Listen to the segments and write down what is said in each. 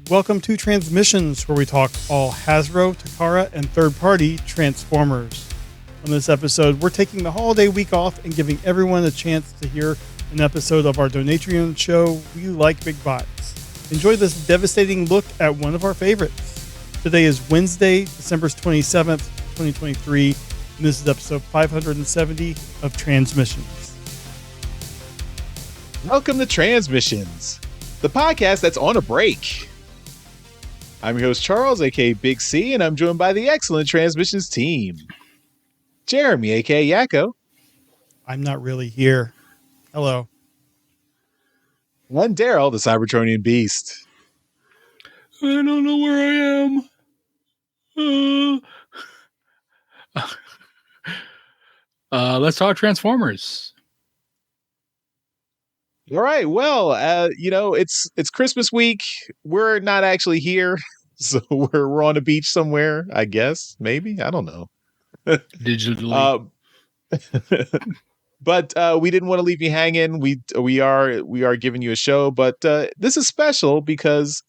Welcome to Transmissions, where we talk all Hasbro, Takara, and third-party Transformers. On this episode, we're taking the holiday week off and giving everyone a chance to hear an episode of our Donatrian show, We Like Big Bots. Enjoy this devastating look at one of our favorites. Today is Wednesday, December 27th, 2023, and this is episode 570 of Transmissions. Welcome to Transmissions, the podcast that's on a break. I'm your host, Charles, aka Big C, and I'm joined by the excellent Transmissions team. Jeremy, aka Yakko. I'm not really here. Hello. And Daryl, the Cybertronian Beast. I don't know where I am. Let's talk Transformers. All right. Well, it's Christmas week. We're not actually here, so we're on a beach somewhere. I guess, maybe. I don't know. Digitally. But we didn't want to leave you hanging. We are giving you a show, but this is special because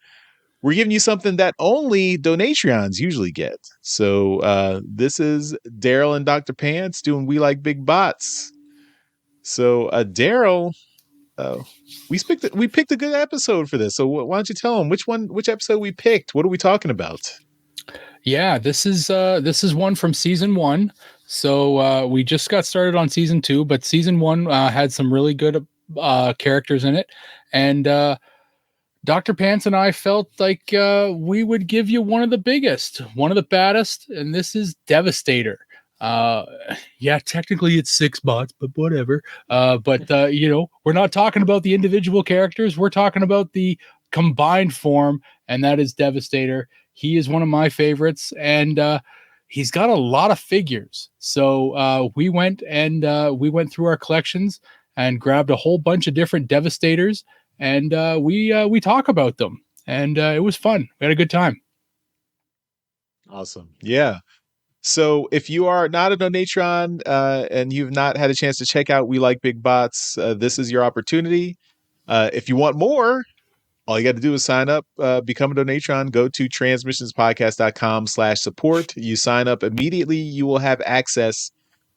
we're giving you something that only Donatrions usually get. So this is Daryl and Dr. Pants doing We Like Big Bots. So Daryl, we picked a good episode for this. So why don't you tell them which episode we picked? What are we talking about? Yeah, this is one from season 1. So we just got started on season 2, but season 1 had some really good characters in it, and Dr. Pants and I felt like we would give you one of the biggest, one of the baddest, and this is Devastator. Yeah, technically it's 6 bots, but whatever. But we're not talking about the individual characters. We're talking about the combined form, and that is Devastator. He is one of my favorites, and he's got a lot of figures. So we went through our collections and grabbed a whole bunch of different Devastators, and we talk about them, and it was fun. We had a good time. Awesome. Yeah. So if you are not a Donatron and you've not had a chance to check out We Like Big Bots, this is your opportunity. If you want more, all you got to do is sign up, become a Donatron, go to transmissionspodcast.com/support. You sign up immediately. You will have access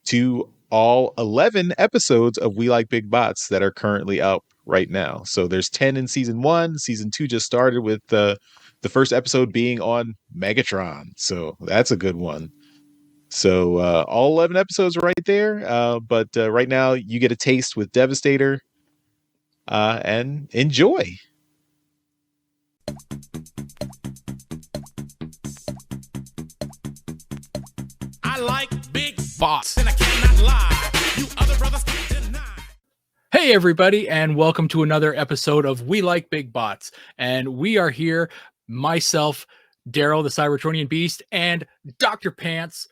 to all 11 episodes of We Like Big Bots that are currently up right now. So there's 10 in season 1. Season 2 just started with the first episode being on Megatron. So that's a good one. So all 11 episodes are right there. But right now you get a taste with Devastator and enjoy. I like big bots, and I cannot lie. You other brothers can't deny. Hey everybody, and welcome to another episode of We Like Big Bots. And we are here, myself, Daryl, the Cybertronian Beast, and Dr. Pants.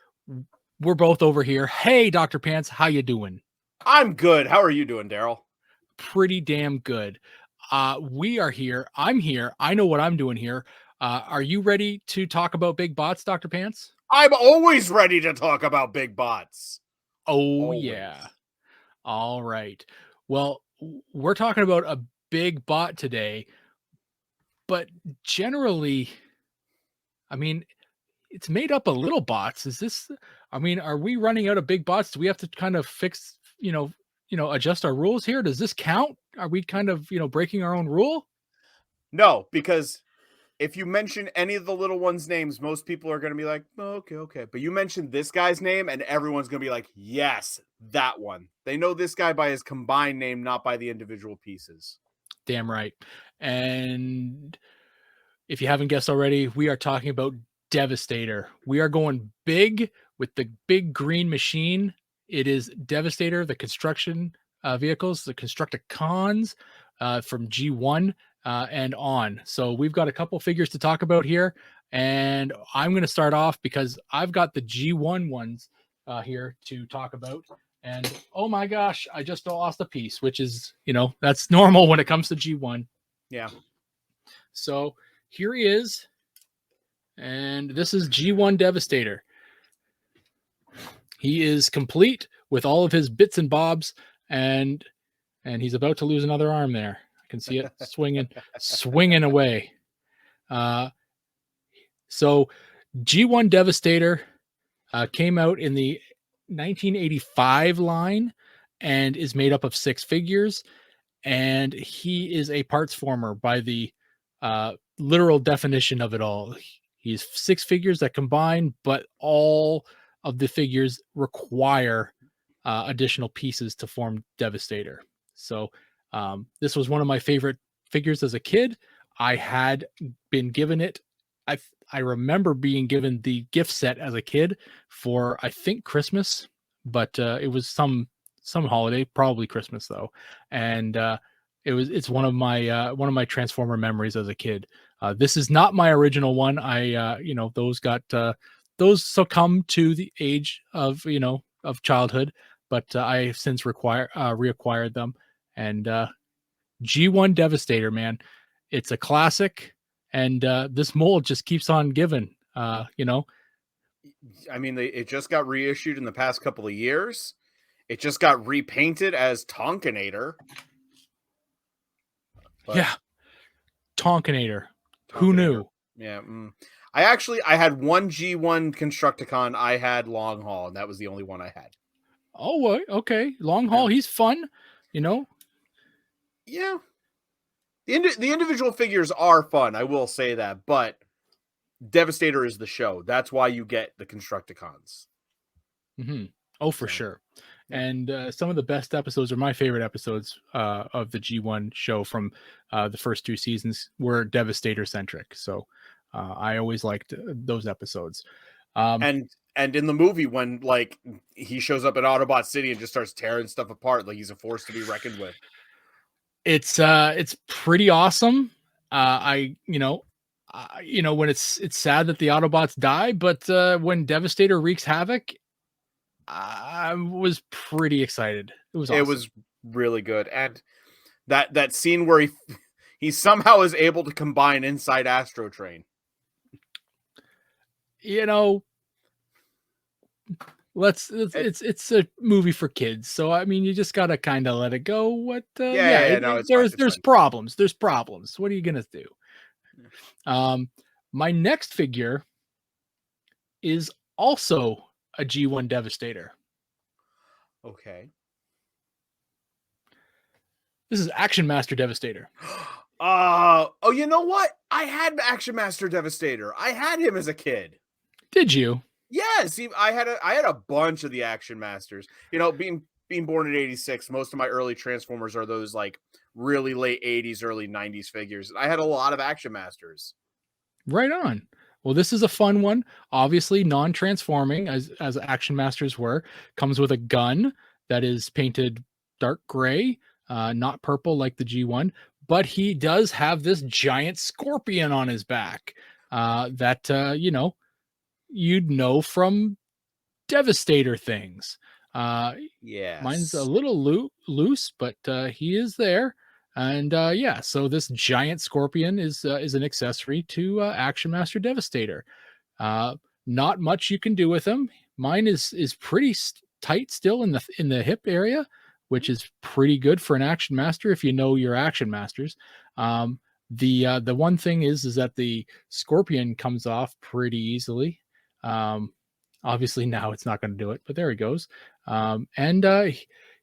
We're both over here. Hey, Dr. Pants, how you doing? I'm good. How are you doing, Daryl? Pretty damn good. We are here. I'm here. I know what I'm doing here. Are you ready to talk about big bots, Dr. Pants? I'm always ready to talk about big bots. Oh, Always. yeah. All right. Well, we're talking about a big bot today, but generally, I mean, it's made up of little bots. Are we running out of big bots? Do we have to kind of fix, adjust our rules here? Does this count? Are we kind of, breaking our own rule? No, because if you mention any of the little ones' names, most people are going to be like, oh, okay. But you mention this guy's name, and everyone's going to be like, yes, that one. They know this guy by his combined name, not by the individual pieces. Damn right. And if you haven't guessed already, we are talking about Devastator. We are going big with the big green machine. It is Devastator, the construction vehicles, the Constructicons from G1 and on. So we've got a couple figures to talk about here, and I'm going to start off because I've got the G1 ones here to talk about. And oh my gosh, I just lost a piece, which is, that's normal when it comes to G1. Yeah. So here he is. And this is G1 Devastator. He is complete with all of his bits and bobs, and he's about to lose another arm there. I can see it swinging away. So G1 Devastator came out in the 1985 line and is made up of 6 figures. And he is a parts former by the literal definition of it all. He's 6 figures that combine, but all of the figures require additional pieces to form Devastator. So this was one of my favorite figures as a kid. I had been given it. I remember being given the gift set as a kid for, I think, Christmas, but it was some holiday, probably Christmas though. And it's one of my Transformer memories as a kid. This is not my original one. Those succumb to the age of childhood, but I have since reacquired them. And G1 Devastator, man, it's a classic, and this mold just keeps on giving. I mean, it just got reissued in the past couple of years. It just got repainted as Tonkinator. Yeah, Tonkinator. Who knew? Yeah. I had one G1 Constructicon. I had Long Haul, and that was the only one I had. Oh, okay. Long Haul, he's fun, Yeah. The individual figures are fun, I will say that, but Devastator is the show. That's why you get the Constructicons. Mm-hmm. Oh, for sure. And some of the best episodes, or my favorite episodes of the G1 show from the first 2 seasons, were Devastator centric. So I always liked those episodes. And in the movie, when like he shows up at Autobot City and just starts tearing stuff apart, like he's a force to be reckoned with. It's pretty awesome. When it's sad that the Autobots die, but when Devastator wreaks havoc, I was pretty excited. It was awesome. It was really good. And that scene where he somehow is able to combine inside Astro Train. It's a movie for kids, so I mean you just gotta kind of let it go. There's problems. What are you gonna do? My next figure is also a G1 Devastator. Okay. This is Action Master Devastator. You know what? I had Action Master Devastator. I had him as a kid. Did you? Yes, I had a bunch of the Action Masters. Being born in '86, most of my early Transformers are those like really late '80s, early '90s figures. I had a lot of Action Masters. Right on. Well, this is a fun one. Obviously, non-transforming as Action Masters were. Comes with a gun that is painted dark gray, not purple like the G1. But he does have this giant scorpion on his back that you'd know from Devastator things. Yeah, mine's a little loose, but he is there. And so this giant scorpion is an accessory to Action Master Devastator. Not much you can do with him. Mine is pretty tight still in the hip area, which is pretty good for an Action Master if you know your Action Masters. The one thing is that the scorpion comes off pretty easily. Obviously now it's not going to do it, but there he goes.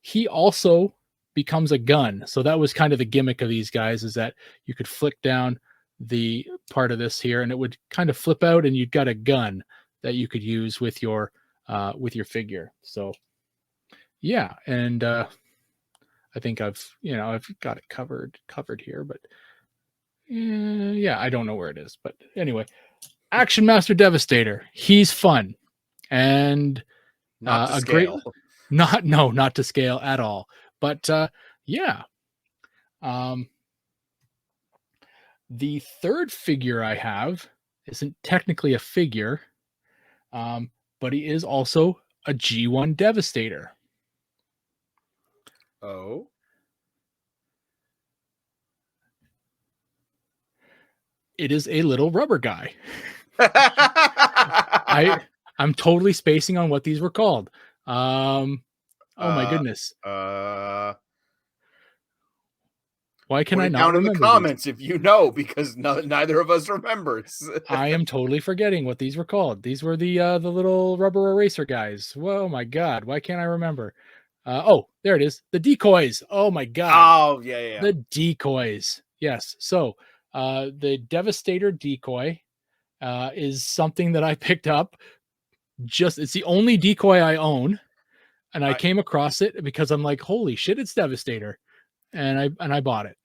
He also becomes a gun. So that was kind of the gimmick of these guys, is that you could flick down the part of this here and it would kind of flip out and you'd got a gun that you could use with your figure. So yeah. And I think I've got it covered here, but I don't know where it is, but anyway, Action Master Devastator. He's fun and not to scale. Not to scale at all. But the third figure I have isn't technically a figure, but he is also a G1 Devastator. Oh. It is a little rubber guy. I'm totally spacing on what these were called. Oh my goodness. Why can Put I it not down in remember the these? comments if you know, because neither of us remembers. I am totally forgetting what these were called. These were the little rubber eraser guys. Whoa, my God. Why can't I remember? Oh, there it is. The decoys. Oh my God. Oh, yeah. The decoys. Yes. So the Devastator decoy is something that I picked up. It's the only decoy I own. And I came across it because I'm like, holy shit, it's Devastator. And I bought it.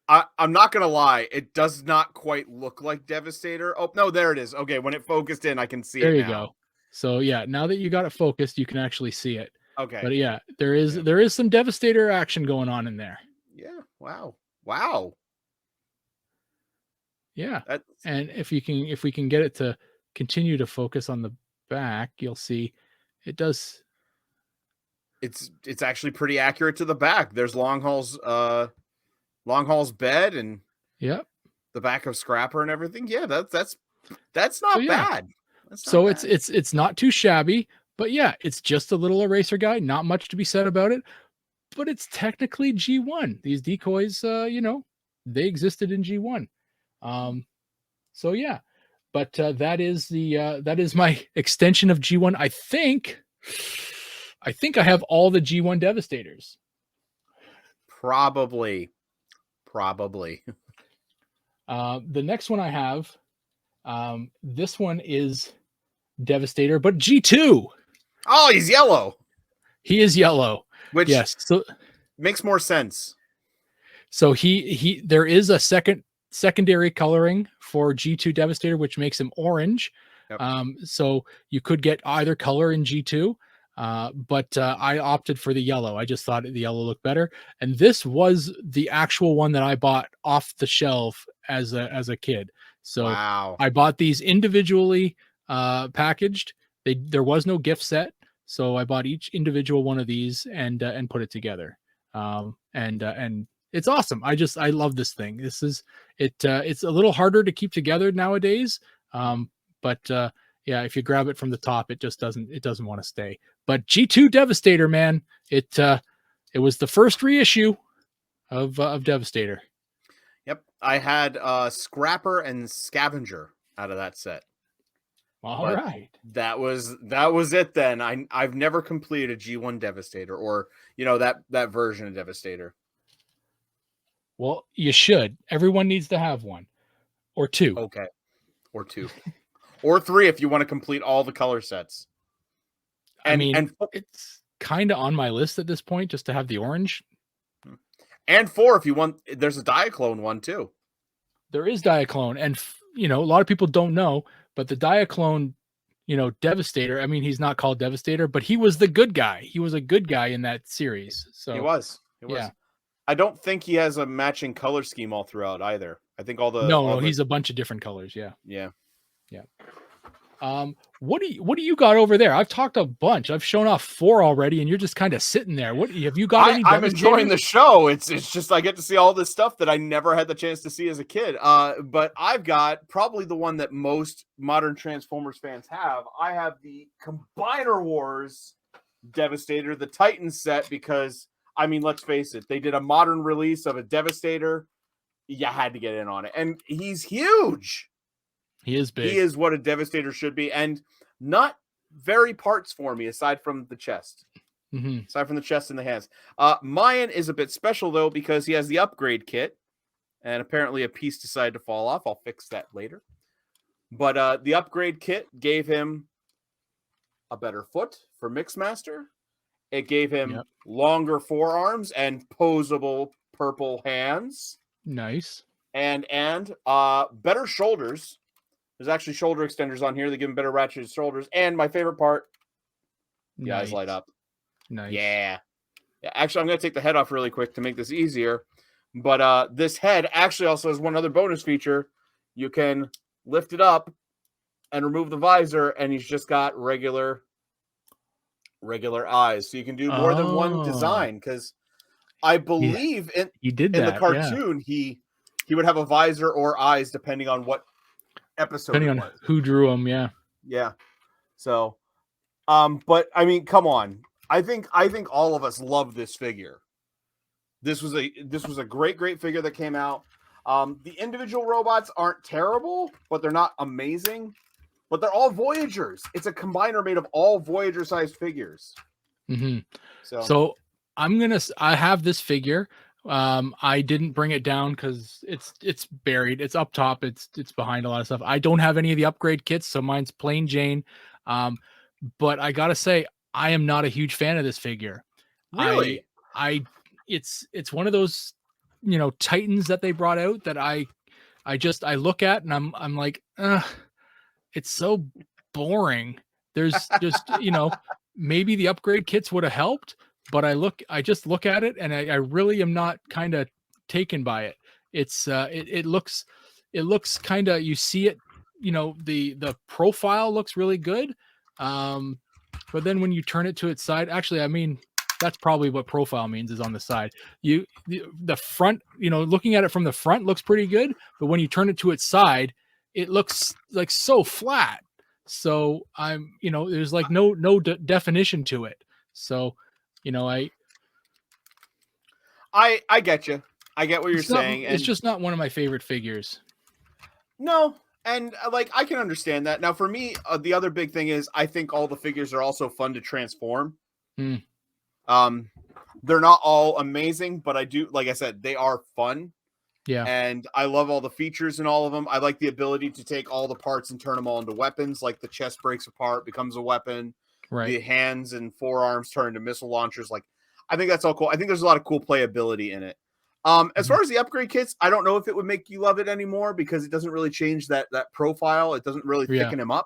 I'm not gonna lie, it does not quite look like Devastator. Oh no, there it is. Okay, when it focused in, I can see There it you now. go. So yeah, now that you got it focused, you can actually see it. Okay. But yeah, there is some Devastator action going on in there. Yeah. Wow. Yeah. That's And if we can get it to continue to focus on the back, you'll see it does. it's actually pretty accurate to the back. There's Longhall's bed and Yep. the back of Scrapper and everything. Yeah, that's not So, yeah. bad. That's not So bad. it's not too shabby, but yeah, it's just a little eraser guy. Not much to be said about it, but it's technically G1. These decoys, they existed in G1. So yeah, but that is my extension of G1. I think I have all the G1 Devastators. Probably. The next one I have, this one is Devastator, but G2. Oh, he's yellow. He is yellow. Which yes, so makes more sense. So he there is a secondary coloring for G2 Devastator, which makes him orange. Yep. So you could get either color in G2, but I opted for the yellow. I just thought the yellow looked better. And this was the actual one that I bought off the shelf as a kid. So wow. I bought these individually packaged. There was no gift set. So I bought each individual one of these and put it together. And it's awesome. I love this thing. It's a little harder to keep together nowadays. But yeah, if you grab it from the top, it doesn't want to stay. But G2 Devastator, man, it was the first reissue of Devastator. Yep. I had Scrapper and Scavenger out of that set. All right. That was it then. I've never completed a G1 Devastator or that version of Devastator. Well, you should. Everyone needs to have one or two. Okay. Or two. Or three if you want to complete all the color sets. And it's kind of on my list at this point just to have the orange. And 4 if you want. There's a Diaclone one too. There is Diaclone, and a lot of people don't know, but the Diaclone, Devastator. I mean, he's not called Devastator, but he was the good guy. He was a good guy in that series. So he was. Yeah. I don't think he has a matching color scheme all throughout either. I think he's a bunch of different colors. Yeah. Yeah. What do you got over there? I've talked a bunch. I've shown off 4 already, and you're just kind of sitting there. What have you got? I'm enjoying the show. It's just I get to see all this stuff that I never had the chance to see as a kid. But I've got probably the one that most modern Transformers fans have. I have the Combiner Wars Devastator, the Titan set, because I mean, let's face it, they did a modern release of a Devastator. You had to get in on it, and he's huge. He is big. He is what a Devastator should be, and not very parts for me aside from the chest. Mm-hmm. Aside from the chest and the hands. Mayan is a bit special though because he has the upgrade kit, and apparently a piece decided to fall off. I'll fix that later. But the upgrade kit gave him a better foot for Mixmaster. It gave him longer forearms and posable purple hands. Nice. And better shoulders. There's actually shoulder extenders on here that give him better ratcheted shoulders. And my favorite part, the eyes light up. Nice. Yeah. Actually, I'm going to take the head off really quick to make this easier. But this head actually also has one other bonus feature. You can lift it up and remove the visor, and he's just got regular eyes. So you can do more than one design, because I believe in the cartoon he would have a visor or eyes depending on what episode, depending on who drew them. Yeah. So but I mean, come on, I think all of us love this figure. This was a great figure that came out. The individual robots aren't terrible, but they're not amazing. But they're all Voyagers. It's a combiner made of all Voyager-sized figures. Mm-hmm. So I have this figure. I didn't bring it down because it's buried. It's up top. It's behind a lot of stuff. I don't have any of the upgrade kits, so mine's plain Jane. But I gotta say, I am not a huge fan of this figure. really, It's one of those, Titans that they brought out that I look at and I'm like, it's so boring. There's just, maybe the upgrade kits would have helped, but I just look at it and I really am not kind of taken by it. It's it looks kind of, you see it, the profile looks really good. But then when you turn it to its side, actually, I mean, that's probably what profile means, is on the side. The front, looking at it from the front looks pretty good, but when you turn it to its side, it looks like so flat. So there's like no definition to it. So, I get you. I get what you're saying. It's just not one of my favorite figures. No, and like I can understand that. Now, for me, the other big thing is I think all the figures are also fun to transform. They're not all amazing, but I do, like I said, they are fun. Yeah. And I love all the features in all of them. I like the ability to take all the parts and turn them all into weapons. Like the chest breaks apart, becomes a weapon. Right. The hands and forearms turn into missile launchers. Like, I think that's all cool. I think there's a lot of cool playability in it. As far as the upgrade kits, I don't know if it would make you love it anymore because it doesn't really change that profile. It doesn't really thicken him up.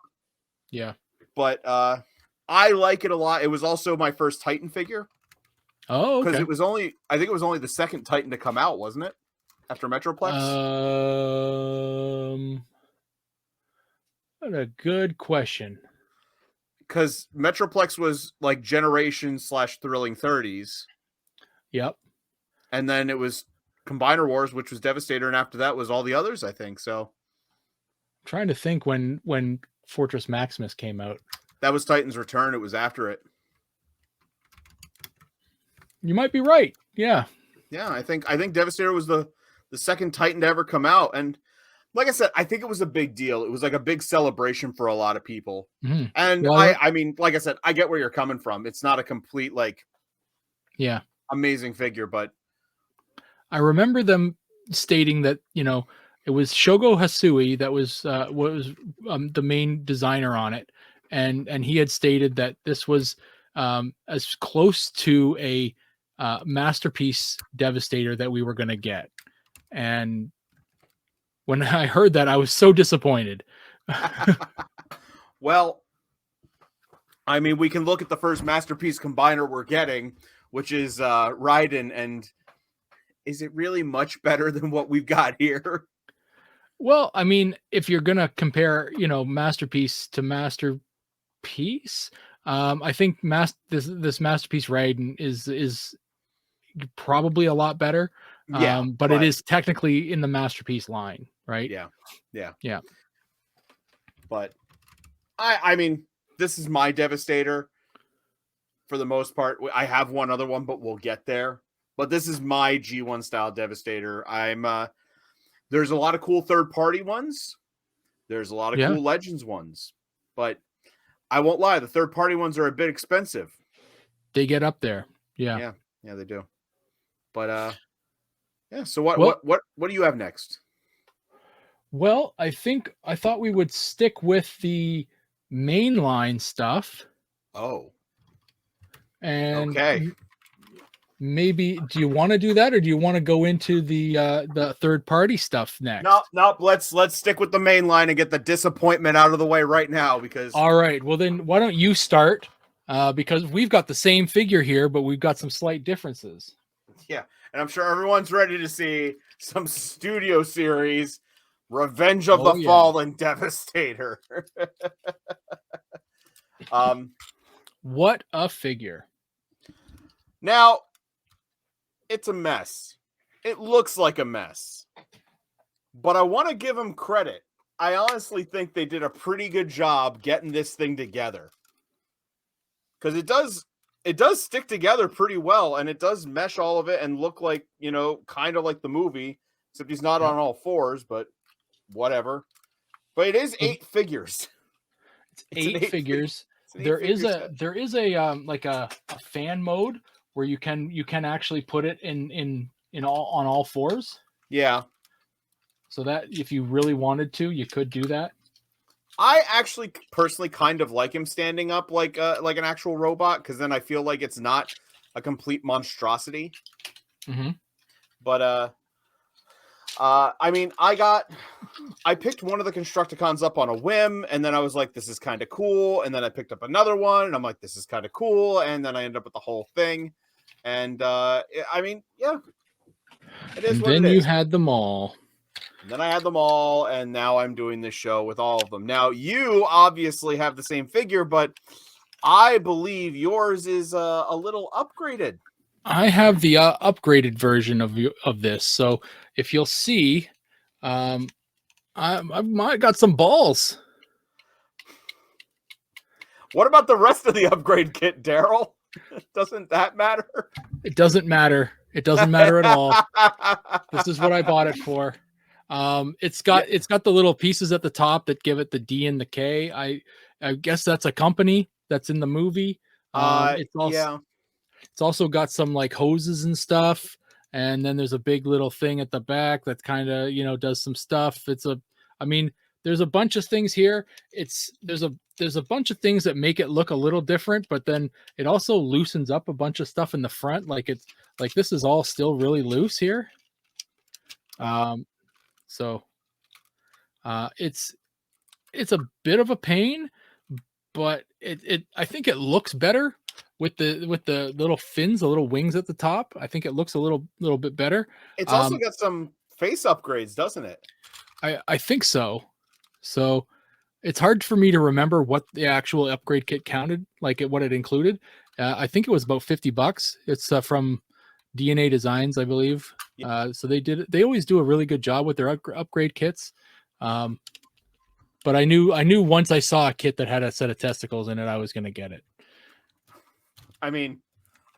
Yeah. But I like it a lot. It was also my first Titan figure. Oh, okay. Because I think it was only the second Titan to come out, wasn't it? After Metroplex? What a good question. Because Metroplex was like Generation/Thrilling 30s. Yep. And then it was Combiner Wars, which was Devastator, and after that was all the others, I think. So I'm trying to think when Fortress Maximus came out. That was Titan's Return. It was after it. You might be right. Yeah. Yeah, I think Devastator was the second Titan to ever come out. And like I said, I think it was a big deal. It was like a big celebration for a lot of people. Mm-hmm. And well, I mean, like I said, I get where you're coming from. It's not a complete, amazing figure, but I remember them stating that, it was Shogo Hasui that was the main designer on it. And he had stated that this was as close to a masterpiece Devastator that we were going to get. And when I heard that, I was so disappointed. Well, I mean, we can look at the first masterpiece combiner we're getting, which is Raiden, and is it really much better than what we've got here? Well, I mean, if you're going to compare, masterpiece to masterpiece, I think this masterpiece Raiden is probably a lot better. Yeah, but it is technically in the masterpiece line, right? Yeah. But I mean, this is my Devastator for the most part. I have one other one, but we'll get there. But this is my G1 style Devastator. There's a lot of cool third-party ones. There's a lot of cool Legends ones. But I won't lie, the third-party ones are a bit expensive. They get up there. Yeah, they do. But so what do you have next? Well, I thought we would stick with the mainline stuff. Oh. And okay. Maybe, do you want to do that, or do you want to go into the third party stuff next? No. Let's stick with the main line and get the disappointment out of the way right now. Because all right, well then, why don't you start? Because we've got the same figure here, but we've got some slight differences. Yeah, and I'm sure everyone's ready to see some Studio Series Revenge of the Fallen Devastator. What a figure! Now. It's a mess. It looks like a mess. But I want to give them credit. I honestly think they did a pretty good job getting this thing together. Because it does it does stick together pretty well, and it does mesh all of it and look like, kind of like the movie, except he's not on all fours, but whatever. But it is 8 figures. It's 8 figures. There is a like a fan mode where you can actually put it in all on all fours. Yeah. So that if you really wanted to, you could do that. I actually personally kind of like him standing up like an actual robot, because then I feel like it's not a complete monstrosity. Mm-hmm. But I mean, I picked one of the Constructicons up on a whim, and then I was like, this is kind of cool. And then I picked up another one, and I'm like, this is kind of cool. And then I ended up with the whole thing. And I mean, yeah, it is. And what then it you is. had them all. And then I had them all, and now I'm doing this show with all of them. Now, you obviously have the same figure, but I believe yours is a little upgraded. I have the upgraded version of this. So if you'll see, I got some balls. What about the rest of the upgrade kit, Daryl? Doesn't that matter? It doesn't matter. It doesn't matter at all. This is what I bought it for. It's got the little pieces at the top that give it the D and the K. I guess that's a company that's in the movie. It's also got some like hoses and stuff, and then there's a big little thing at the back that kind of does some stuff. There's a bunch of things here. There's a bunch of things that make it look a little different, but then it also loosens up a bunch of stuff in the front. Like this is all still really loose here. So it's a bit of a pain, but I think it looks better with the little fins, the little wings at the top. I think it looks a little bit better. It's also got some face upgrades, doesn't it? I think so. So it's hard for me to remember what the actual upgrade kit counted, like what it included. I think it was about $50. It's from DNA Designs, I believe. So they always do a really good job with their upgrade kits. But I knew once I saw a kit that had a set of testicles in it, I was going to get it. I mean,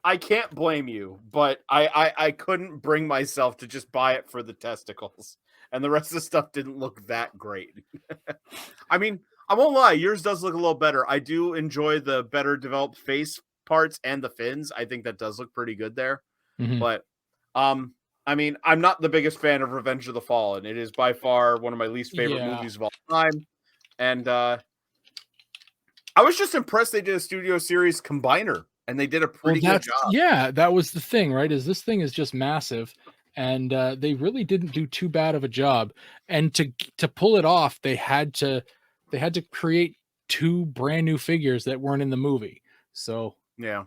I can't blame you, but I couldn't bring myself to just buy it for the testicles, and the rest of the stuff didn't look that great. I mean, I won't lie, yours does look a little better. I do enjoy the better developed face parts and the fins. I think that does look pretty good there. Mm-hmm. But I mean, I'm not the biggest fan of Revenge of the Fallen. It is by far one of my least favorite movies of all time. And I was just impressed they did a studio series combiner, and they did a pretty good job. Yeah, that was the thing, right? Is this thing is just massive, and they really didn't do too bad of a job. And to pull it off, they had to create 2 brand new figures that weren't in the movie. So yeah,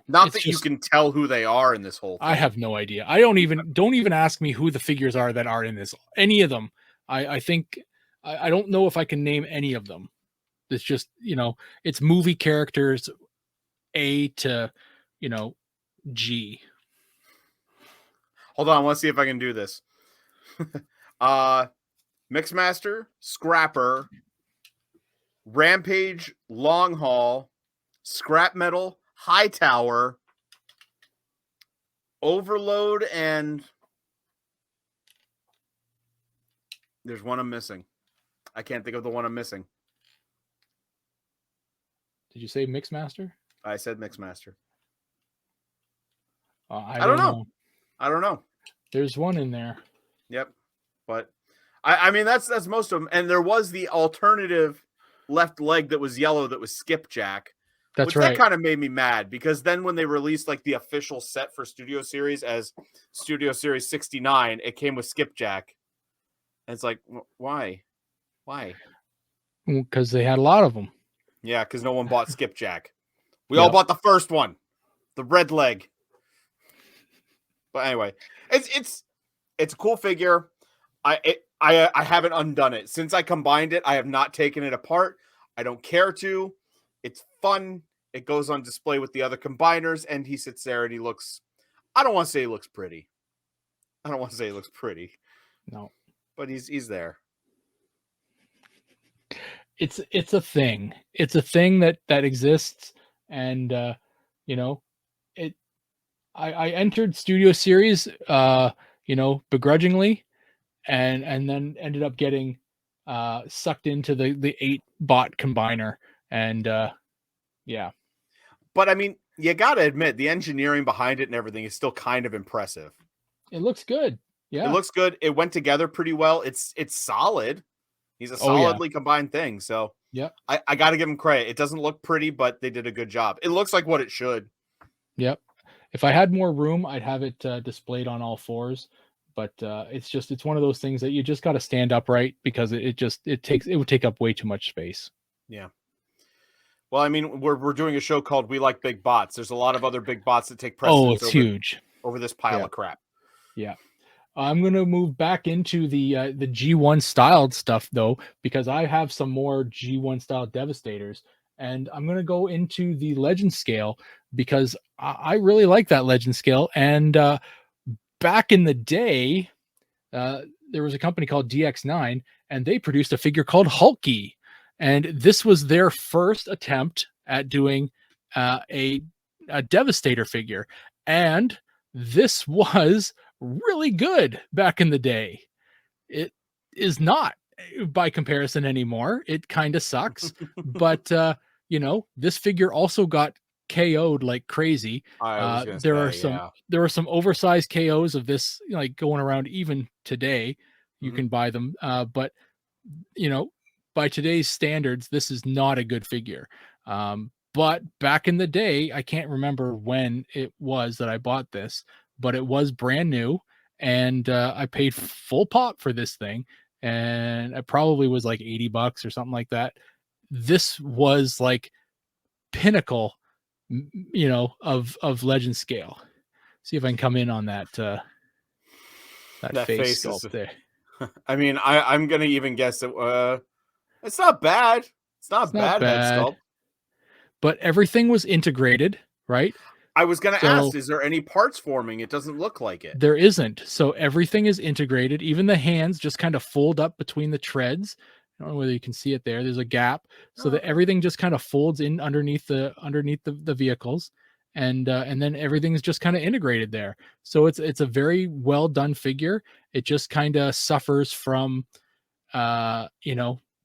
not that you can tell who they are in this whole thing. I have no idea. I don't even ask me who the figures are that are in this. Any of them. I think I don't know if I can name any of them. It's just, it's movie characters A to, G. Hold on, let's see if I can do this. Mixmaster, Scrapper, Rampage, Long Haul, Scrap Metal, Hightower, Overload, and there's one I'm missing. I can't think of the one I'm missing. Did you say Mixmaster? I said Mixmaster. I don't know. I don't know. There's one in there. Yep. But I mean, that's most of them. And there was the alternative left leg that was yellow that was Skipjack. That's right. That kind of made me mad, because then when they released like the official set for Studio Series as Studio Series 69, it came with Skipjack. And it's like, why? Why? Because they had a lot of them. Yeah, because no one bought Skipjack. We all bought the first one, the red leg. But anyway, it's a cool figure. I haven't undone it since I combined it. I have not taken it apart. I don't care to. It's fun. It goes on display with the other combiners, and he sits there and he looks. I don't want to say he looks pretty. No, but he's there. It's a thing. It's a thing that exists, and you know, it. I entered Studio Series, begrudgingly, and then ended up getting sucked into the 8-bot combiner, and yeah, But I mean, you got to admit the engineering behind it and everything is still kind of impressive. it looks good. It Yeah. looks good. It went together pretty well. It's solid. He's a Oh, yeah. solidly combined thing. So Yep. I got to give him credit. It doesn't look pretty, but they did a good job. It looks like what it should. Yep. If I had more room, I'd have it displayed on all fours. But it's one of those things that you just got to stand upright because it would take up way too much space. Yeah. Well, I mean, we're doing a show called We Like Big Bots. There's a lot of other big bots that take precedence. Oh, it's huge over this pile of crap. Yeah. I'm going to move back into the G1 styled stuff though, because I have some more G1 style Devastators, and I'm going to go into the Legend scale because I really like that Legend scale. And back in the day, there was a company called DX9, and they produced a figure called Hulky. And this was their first attempt at doing a Devastator figure. And this was really good back in the day. It is not by comparison anymore. It kind of sucks. But, this figure also got KO'd like crazy. There are some oversized KOs of this, like going around even today. You can buy them. But, by today's standards, this is not a good figure. But back in the day, I can't remember when it was that I bought this, but it was brand new, and I paid full pop for this thing, and it probably was like $80 or something like that. This was like pinnacle, of Legend scale. See if I can come in on that face sculpt there. I mean, I'm gonna even guess that it's not bad. It's not bad head sculpt. But everything was integrated, right? I was going to ask, is there any parts forming? It doesn't look like it. There isn't. So everything is integrated. Even the hands just kind of fold up between the treads. I don't know whether you can see it there. There's a gap so that everything just kind of folds in underneath the vehicles. And then everything is just kind of integrated there. So it's a very well done figure. It just kind of suffers from,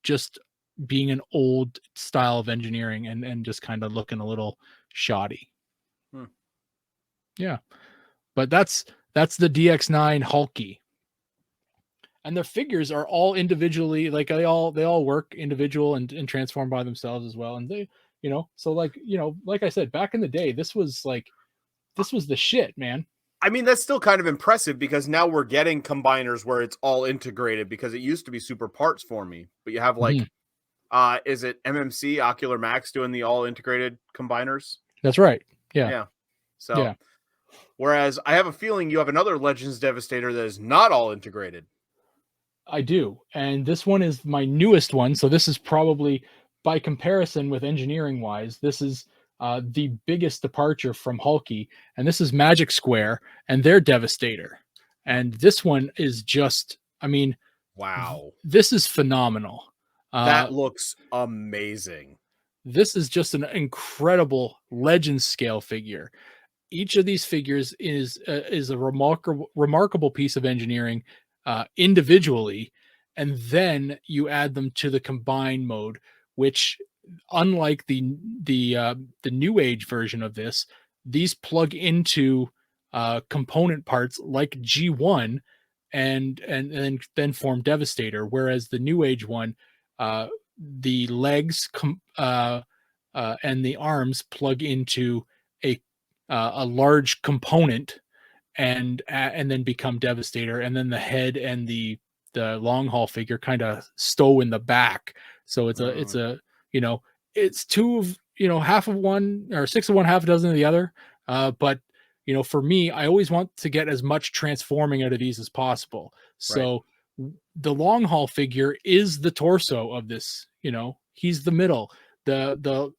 just being an old style of engineering and just kind of looking a little shoddy. Yeah, but that's the DX9 Hulky, and the figures are all individually, like they all work individual and transform by themselves as well. And they, so like I said, back in the day, this was the shit, man. I mean, that's still kind of impressive because now we're getting combiners where it's all integrated, because it used to be super parts for me, but you have like, is it MMC Ocular Max doing the all integrated combiners? That's right. Yeah. So, yeah. Whereas I have a feeling you have another Legends Devastator that is not all integrated. I do. And this one is my newest one. So this is probably, by comparison with engineering wise, this is the biggest departure from Hulky. And this is Magic Square and their Devastator. And this one is just, I mean, wow. This is phenomenal. That looks amazing. This is just an incredible Legend scale figure. Each of these figures is a remarkable piece of engineering individually, and then you add them to the combine mode, which, unlike the new age version of this, these plug into component parts like G1 and then form Devastator, whereas the new age one, the legs and the arms plug into a large component and then become Devastator, and then the head and the long haul figure kind of stow in the back. So it's it's two of, half of one, or six of one, half a dozen of the other. But for me, I always want to get as much transforming out of these as possible. So the long haul figure is the torso of this. He's the middle. The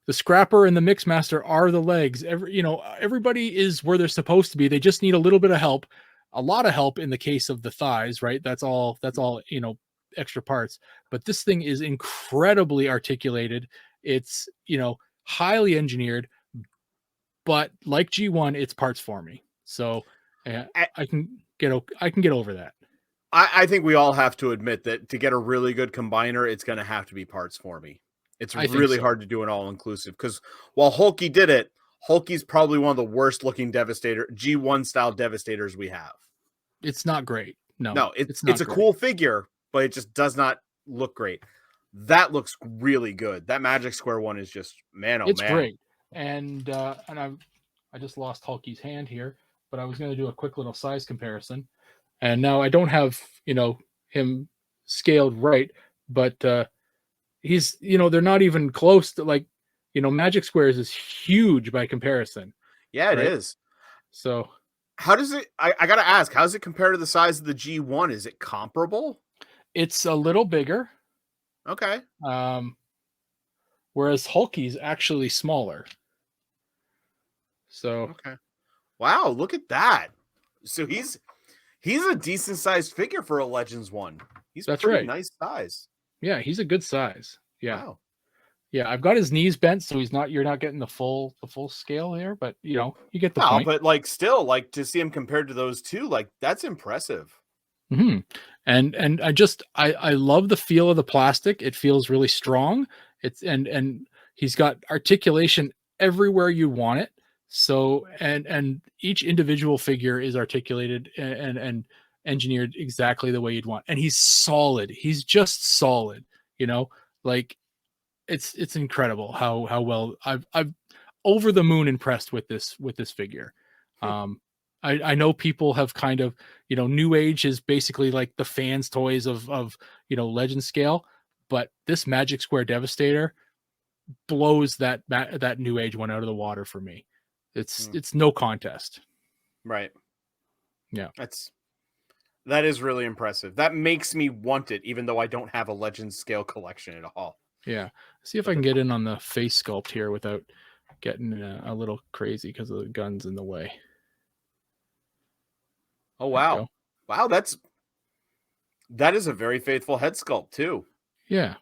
scrapper and the mixmaster are the legs. Everybody is where they're supposed to be. They just need a little bit of help, a lot of help in the case of the thighs, right? That's all extra parts, but this thing is incredibly articulated. It's, highly engineered, but like G1, it's parts for me. So I can get over that. I think we all have to admit that to get a really good combiner, it's going to have to be parts for me. It's really hard to do an all-inclusive, because while Hulky did it, Hulky's probably one of the worst looking Devastator G1 style Devastators we have. It's not great. No, it's a cool figure, but it just does not look great. That looks really good. That Magic Square one is just, man, oh, it's man. great. And I just lost Hulky's hand here, but I was going to do a quick little size comparison. And now I don't have, him scaled right, but he's, they're not even close to, like, Magic Squares is huge by comparison. Yeah, it is. So how does it, I got to ask, how does it compare to the size of the G1? Is it comparable? It's a little bigger. Okay. Whereas Hulky's actually smaller. So okay. Wow, look at that. So he's a decent sized figure for a Legends one. That's pretty right. Nice size. Yeah, he's a good size. Yeah. Wow. Yeah, I've got his knees bent, so you're not getting the full scale here, but you get the point. But like still, like to see him compared to those two, like that's impressive. Mm-hmm. And I love the feel of the plastic. It feels really strong. It's and he's got articulation everywhere you want it. So and each individual figure is articulated and engineered exactly the way you'd want. And he's solid. He's just solid. Like it's incredible how well I've over the moon impressed with this figure. I know people have kind of, New Age is basically like the fans' toys of Legend scale, but this Magic Square Devastator blows that New Age one out of the water for me. It's no contest. Right. Yeah. That is really impressive. That makes me want it, even though I don't have a Legend scale collection at all. Yeah. See if I can get in on the face sculpt here without getting a little crazy because of the guns in the way. Oh, wow. Wow, that is a very faithful head sculpt too. Yeah.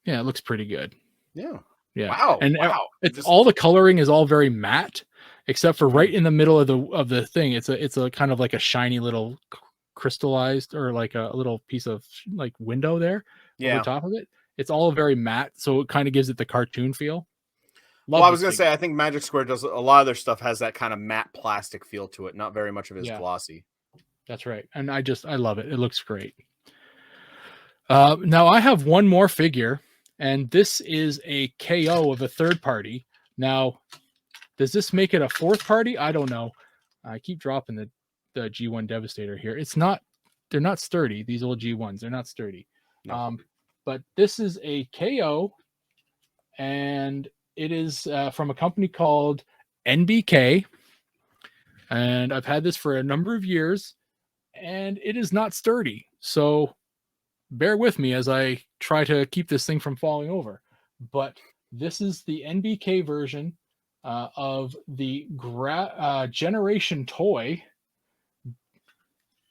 Yeah, it looks pretty good. Yeah. Yeah. Wow. And it's all the coloring is all very matte, except for right in the middle of the thing. It's a kind of like a shiny little crystallized, or like a little piece of like window there over top of it. It's all very matte, so it kind of gives it the cartoon feel. I was going to say, I think Magic Square does a lot of their stuff has that kind of matte plastic feel to it. Not very much of it is glossy. That's right. And I love it. It looks great. Now I have one more figure, and this is a KO of a third party. Now, does this make it a fourth party? I don't know. I keep dropping the G1 Devastator here. They're not sturdy. These old G1s, they're not sturdy. No. But this is a KO, and it is from a company called NBK. And I've had this for a number of years, and it is not sturdy. So bear with me as I try to keep this thing from falling over. But this is the NBK version of the Generation Toy.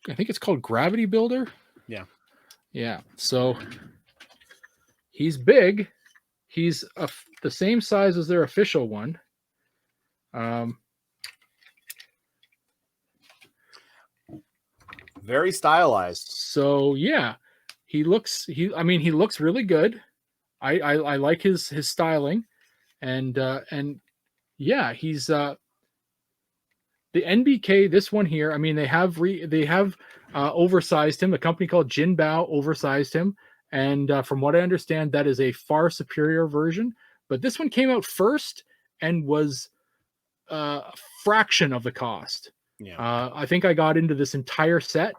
I think it's called Gravity Builder. Yeah. Yeah. So he's big. He's the same size as their official one. Very stylized. So yeah, he looks really good. I like his styling, and yeah, he's the NBK. This one here, I mean, they have oversized him. A company called Jinbao oversized him, and from what I understand, that is a far superior version. But this one came out first and was a fraction of the cost. Yeah. I think I got into this entire set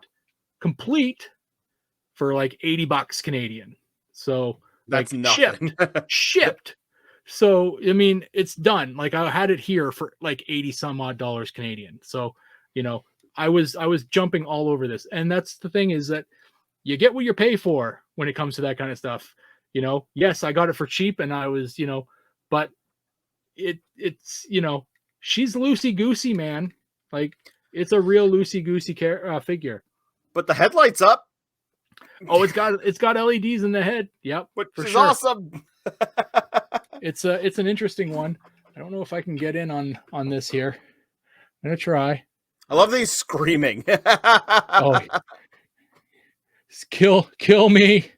complete for like $80 Canadian. So that's like nothing. shipped. So, I mean, it's done. Like I had it here for like 80 some odd dollars Canadian. So, I was jumping all over this. And that's the thing, is that you get what you pay for when it comes to that kind of stuff. Yes, I got it for cheap, and I was, but it's, she's loosey goosey, man. Like, it's a real loosey goosey figure. But the headlights up. Oh, it's got LEDs in the head. Yep, which for is sure. awesome. It's an interesting one. I don't know if I can get in on this here. I'm gonna try. I love that he's screaming. Oh, kill me.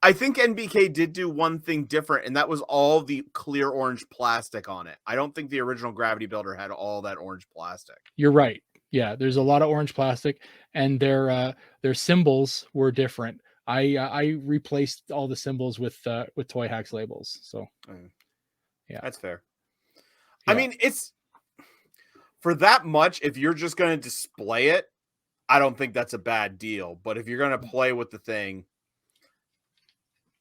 I think NBK did do one thing different, and that was all the clear orange plastic on it. I don't think the original Gravity Builder had all that orange plastic. You're right. Yeah, there's a lot of orange plastic, and their symbols were different. I replaced all the symbols with Toy Hacks labels. So yeah, that's fair. Yeah. I mean, it's for that much. If you're just going to display it, I don't think that's a bad deal. But if you're going to play with the thing,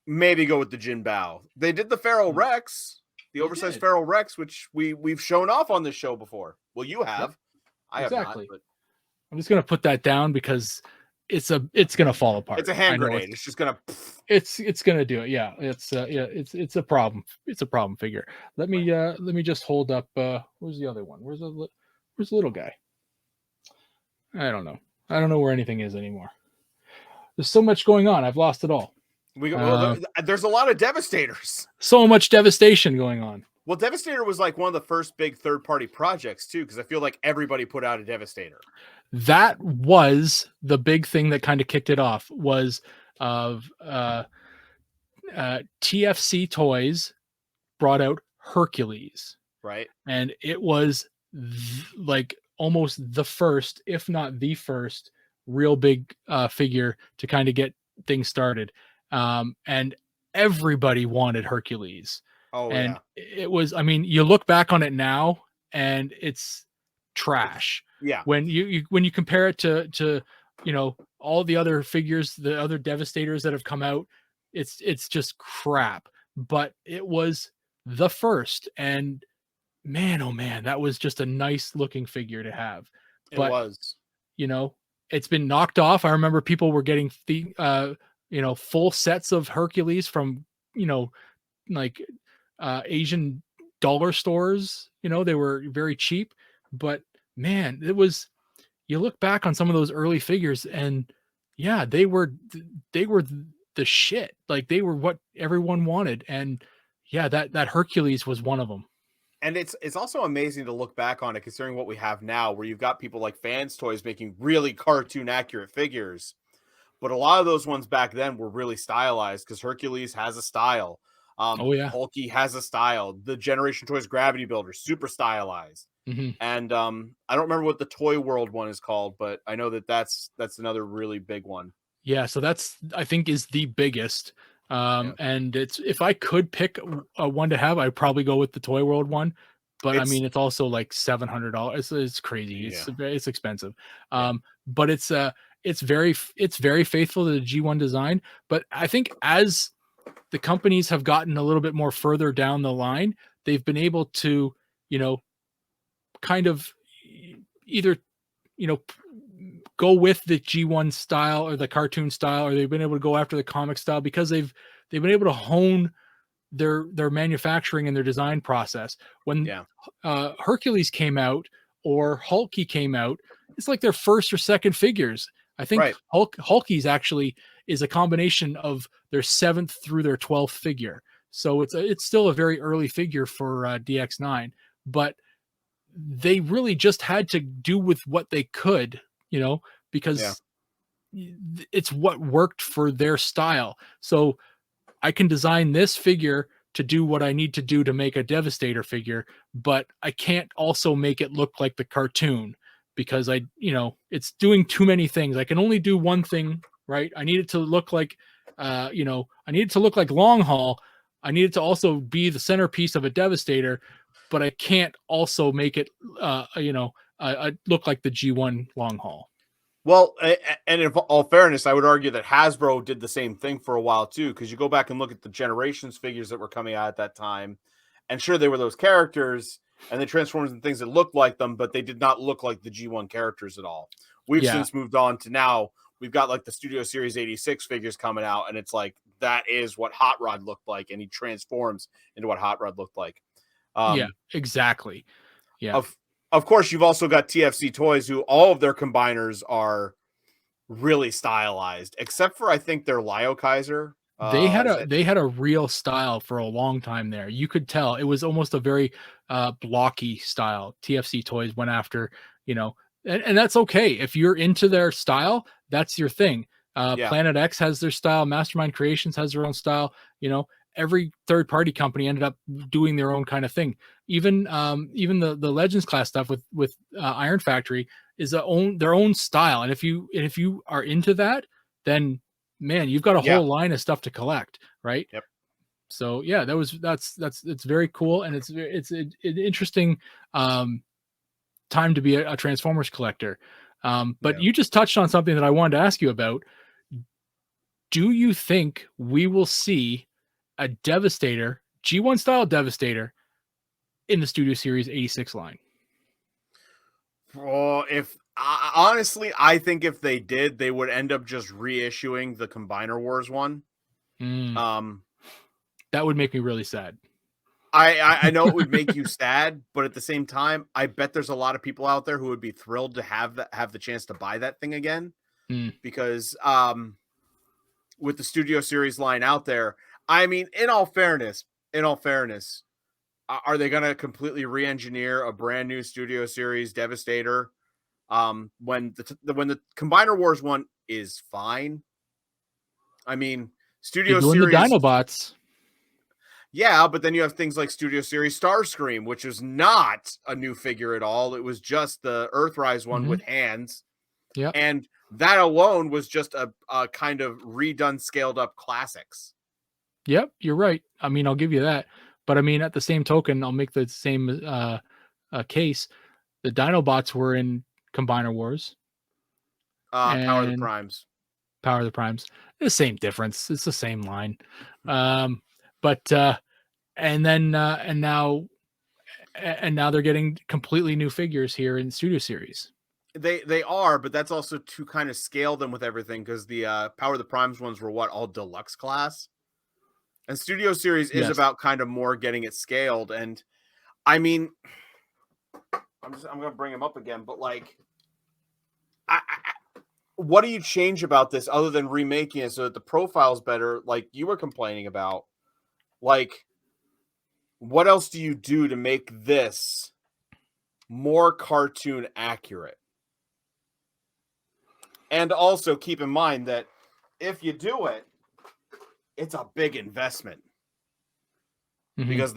maybe go with the Jin Bao. They did the Feral Rex, the oversized Feral Rex, which we've shown off on this show before. Well, you have. Yep. I have not. But I'm just gonna put that down because it's gonna fall apart. It's a hand grenade. It's just gonna. It's gonna do it. Yeah. It's a problem. It's a problem figure. Let me just hold up. Where's the other one? Where's the little guy? I don't know. I don't know where anything is anymore. There's so much going on. I've lost it all. There's a lot of Devastators. So much devastation going on. Well, Devastator was like one of the first big third-party projects too, because I feel like everybody put out a Devastator. That was the big thing that kind of kicked it off. Was of TFC Toys brought out Hercules, right? And it was like almost the first, if not the first, real big figure to kind of get things started. And everybody wanted Hercules. Oh, and it was, I mean, you look back on it now and it's trash. Yeah. When you compare it to, you know, all the other figures, the other Devastators that have come out, it's just crap, but it was the first, and man, oh man, that was just a nice looking figure to have. It was, you know, it's been knocked off. I remember people were getting full sets of Hercules from, you know, like Asian dollar stores. You know, they were very cheap, but man, it was, you look back on some of those early figures and yeah, they were the shit. Like they were what everyone wanted. And yeah, that Hercules was one of them. And it's also amazing to look back on it, considering what we have now, where you've got people like Fans Toys making really cartoon accurate figures. But a lot of those ones back then were really stylized, because Hercules has a style. Hulky has a style. The Generation Toys Gravity Builder, super stylized. Mm-hmm. And I don't remember what the Toy World one is called, but I know that's another really big one. Yeah, so that's, I think, is the biggest. And it's, if I could pick one to have, I'd probably go with the Toy World one. But I mean, it's also like $700. It's crazy. It's expensive. But it's very faithful to the G1 design. But I think as the companies have gotten a little bit more further down the line, they've been able to, you know, kind of either, you know, go with the G1 style or the cartoon style, or they've been able to go after the comic style, because they've been able to hone their manufacturing and their design process. When Hercules came out or Hulky came out, it's like their first or second figures. I think Hulky's actually is a combination of their 7th through their 12th figure. So it's still a very early figure for DX9, but they really just had to do with what they could, you know, because it's what worked for their style. So I can design this figure to do what I need to do to make a Devastator figure, but I can't also make it look like the cartoon, because it's doing too many things. I can only do one thing, right? I need it to look like, I need it to look like Long Haul. I need it to also be the centerpiece of a Devastator, but I can't also make it, look like the G1 Long Haul. Well, and in all fairness, I would argue that Hasbro did the same thing for a while too, because you go back and look at the Generations figures that were coming out at that time, and sure, they were those characters, and they transformed into things that looked like them, but they did not look like the G1 characters at all. We've since moved on to now, we've got like the Studio Series 86 figures coming out, and it's like, that is what Hot Rod looked like, and he transforms into what Hot Rod looked like. Yeah, exactly. Yeah. of course, you've also got TFC Toys, who all of their combiners are really stylized, except for I think their Lio Kaiser. They had a real style for a long time there. You could tell it was almost a very blocky style. TFC Toys went after, and that's okay. If you're into their style, that's your thing. Planet X has their style. Mastermind Creations has their own style. Every third party company ended up doing their own kind of thing. Even the Legends class stuff with Iron Factory is their own style. And if you are into that, then man, you've got a whole line of stuff to collect, right? Yep. So yeah, it's very cool, and it's an interesting time to be a Transformers collector. But you just touched on something that I wanted to ask you about. Do you think we will see a Devastator, G1 style Devastator, in the Studio Series 86 line? Well, honestly, I think if they did, they would end up just reissuing the Combiner Wars one. That would make me really sad. I know it would make you sad, but at the same time, I bet there's a lot of people out there who would be thrilled to have the chance to buy that thing again. Because with the Studio Series line out there, I mean, in all fairness, are they going to completely re-engineer a brand new Studio Series Devastator when the Combiner Wars one is fine? I mean, Studio Series the Dinobots. Yeah, but then you have things like Studio Series Starscream, which is not a new figure at all. It was just the Earthrise one with hands. Yeah. And that alone was just a kind of redone, scaled up classics. Yep, you're right. I mean, I'll give you that. But I mean, at the same token, I'll make the same case. The Dinobots were in Combiner Wars. Power of the Primes. Power of the Primes. The same difference. It's the same line. And now they're getting completely new figures here in Studio Series. They are, but that's also to kind of scale them with everything, because the Power of the Primes ones were all deluxe class. And Studio Series is about kind of more getting it scaled. And I mean, I'm going to bring him up again, but like, what do you change about this other than remaking it so that the profile's better? Like you were complaining about, like, what else do you do to make this more cartoon accurate? And also keep in mind that if you do it, it's a big investment. Because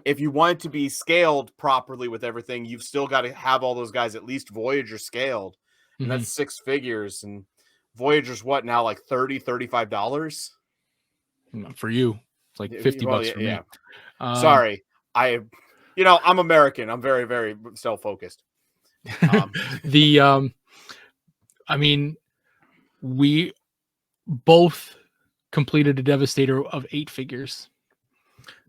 if you want it to be scaled properly with everything, you've still got to have all those guys at least Voyager scaled. And that's 6 figures. And Voyager's what now, like $35? For you. It's like $50 for me. Sorry. I'm American. I'm very, very self-focused. I mean, we both completed a Devastator of 8 figures.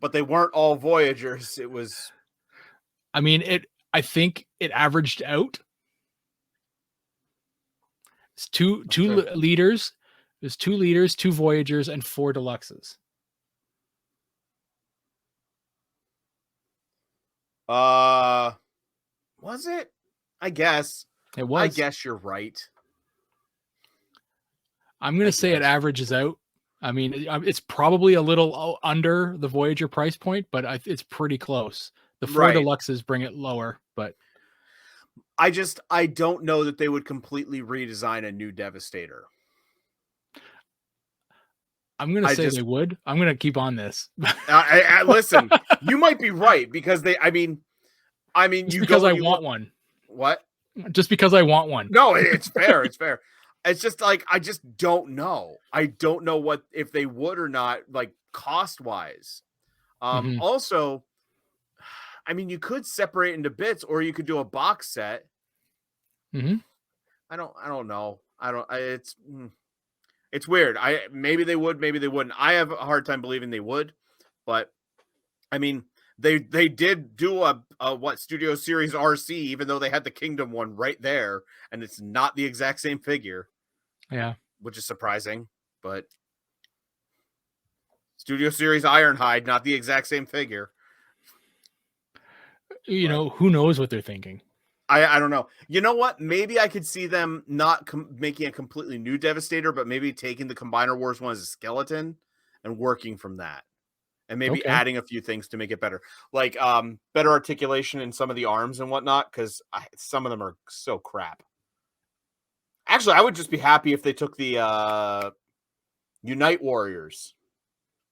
But they weren't all Voyagers. It was... I think it averaged out. It's two leaders. There's 2 leaders, 2 Voyagers, and 4 Deluxes. Was it? I guess. It was. I guess you're right. I'm going to say it averages out. I mean, it's probably a little under the Voyager price point, but it's pretty close. The 4 Deluxes bring it lower, but I don't know that they would completely redesign a new Devastator. I'm going to say they would. I'm going to keep on this. Listen, you might be right, because just because I want one. What? Just because I want one. No, it's fair. It's fair. It's just like, I just don't know. I don't know if they would or not, like cost wise. Also, you could separate into bits, or you could do a box set. I don't know. It's weird. Maybe they would, maybe they wouldn't. I have a hard time believing they would, but they did do a Studio Series RC, even though they had the Kingdom one right there, and it's not the exact same figure. Yeah, which is surprising, but Studio Series Ironhide, not the exact same figure. you know, who knows what they're thinking. I don't know. You know what? Maybe I could see them not making a completely new Devastator, but maybe taking the Combiner Wars one as a skeleton and working from that. And maybe adding a few things to make it better. Like better articulation in some of the arms and whatnot, because some of them are so crap. Actually, I would just be happy if they took the Unite Warriors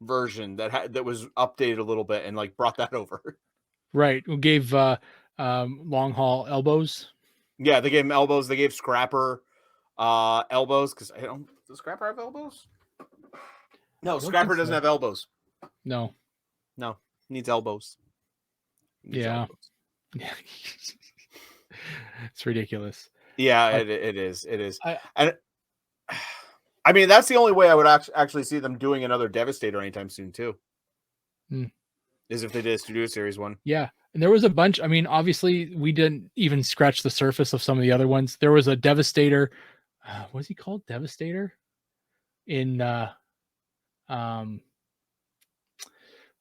version that was updated a little bit and like brought that over. Right. Who gave long haul elbows? Yeah, they gave him elbows. They gave Scrapper elbows because does Scrapper have elbows? No, Scrapper doesn't have elbows. No, needs elbows. Yeah, it's ridiculous. Yeah, it is. It is. I mean, that's the only way I would actually see them doing another Devastator anytime soon, too. Is if they did a Studio Series one. Yeah. And there was a bunch. I mean, obviously, we didn't even scratch the surface of some of the other ones. There was a Devastator. What was he called? Devastator? In,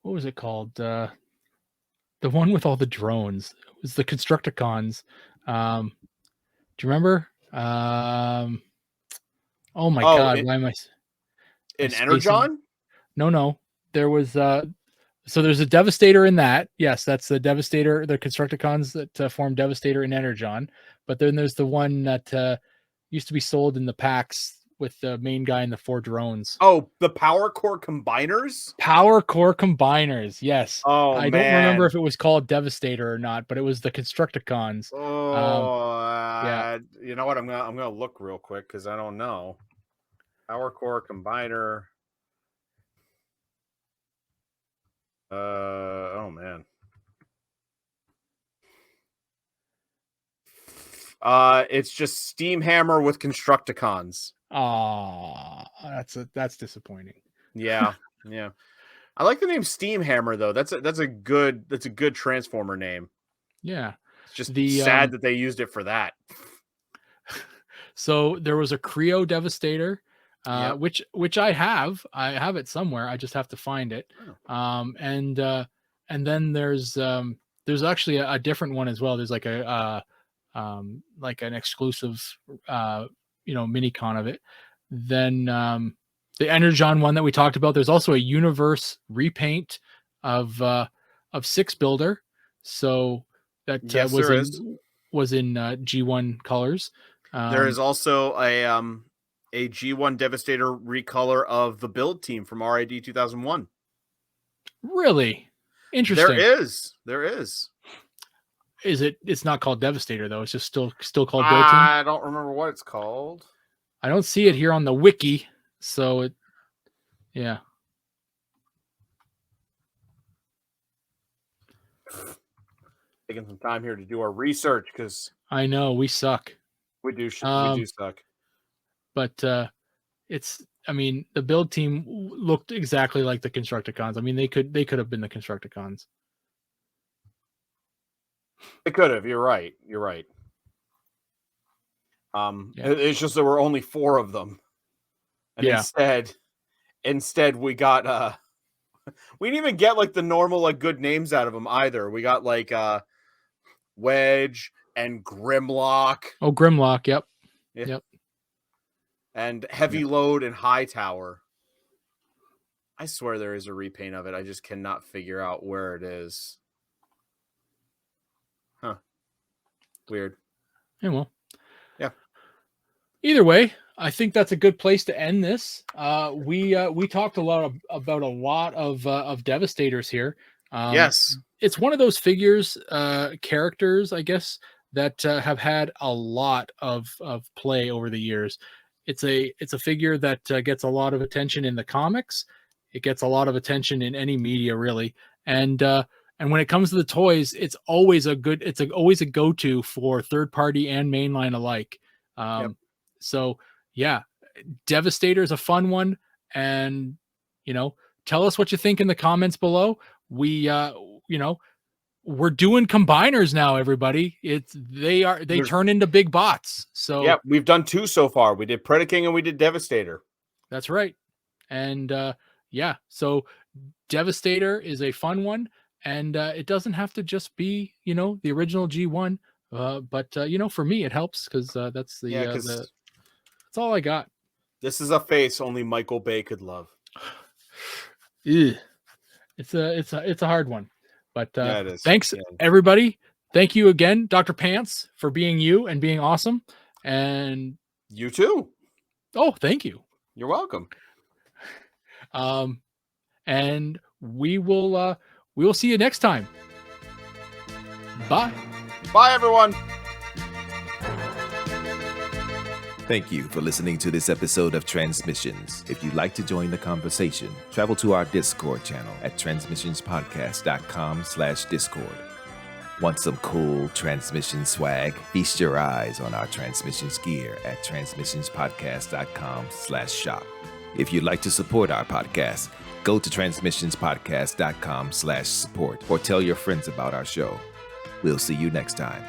what was it called? The one with all the drones. It was the Constructicons. Do you remember? Oh my God. Why am I? In Energon? No. There was, so there's a Devastator in that. Yes, that's the Devastator, the Constructicons that form Devastator in Energon. But then there's the one that used to be sold in the packs with the main guy and the 4 drones. Oh, the Power Core Combiners? Power Core Combiners, yes. Oh, I don't remember if it was called Devastator or not, but it was the Constructicons. Yeah. You know what? I'm gonna look real quick because I don't know. Power Core Combiner. Oh man. It's just Steam Hammer with Constructicons. Oh, that's disappointing. Yeah. I like the name Steam Hammer though. That's a good Transformer name. Yeah. It's just sad that they used it for that. So there was a Creo Devastator, which I have it somewhere. I just have to find it. And then there's actually a different one as well. There's like like an exclusive mini-con of it. Then the Energon one that we talked about. There's also a universe repaint of 6 Builder. So that was in G1 colors. There is also a G1 Devastator recolor of the build team from RID 2001. Really? Interesting. There is. Is it? It's not called Devastator though. It's just still called build team. I don't remember what it's called. I don't see it here on the wiki. So yeah. Taking some time here to do our research because I know we suck. We do suck. But the build team looked exactly like the Constructicons. I mean, they could have been the Constructicons. It could have. You're right. It's just there were only 4 of them, and instead we got we didn't even get like the normal like good names out of them either. We got like Wedge and Grimlock. Oh, Grimlock. Yep. And Heavy Load and Hightower. I swear there is a repaint of it. I just cannot figure out where it is. Huh. Weird. Yeah, well. Yeah. Either way, I think that's a good place to end this. We talked about a lot of Devastators here. Yes. It's one of those figures, characters, I guess, that have had a lot of play over the years. It's a figure that gets a lot of attention in the comics. It gets a lot of attention in any media, really. And when it comes to the toys, it's always always a go-to for third party and mainline alike. So yeah, Devastator is a fun one. And, tell us what you think in the comments below. We're doing combiners now, everybody. They turn into big bots. So yeah, we've done 2 so far. We did Predaking and we did Devastator. That's right. And so Devastator is a fun one. And it doesn't have to just be, the original G1. But for me, it helps because that's that's all I got. This is a face only Michael Bay could love. Ugh. It's a hard one, but it is. Thanks everybody. Thank you again, Dr. Pants, for being you and being awesome. And you too. Oh, thank you. You're welcome. And we will see you next time. Bye. Bye, everyone. Thank you for listening to this episode of Transmissions. If you'd like to join the conversation, travel to our Discord channel at transmissionspodcast.com/Discord. Want some cool transmission swag? Feast your eyes on our transmissions gear at transmissionspodcast.com/shop. If you'd like to support our podcast, go to transmissionspodcast.com/support or tell your friends about our show. We'll see you next time.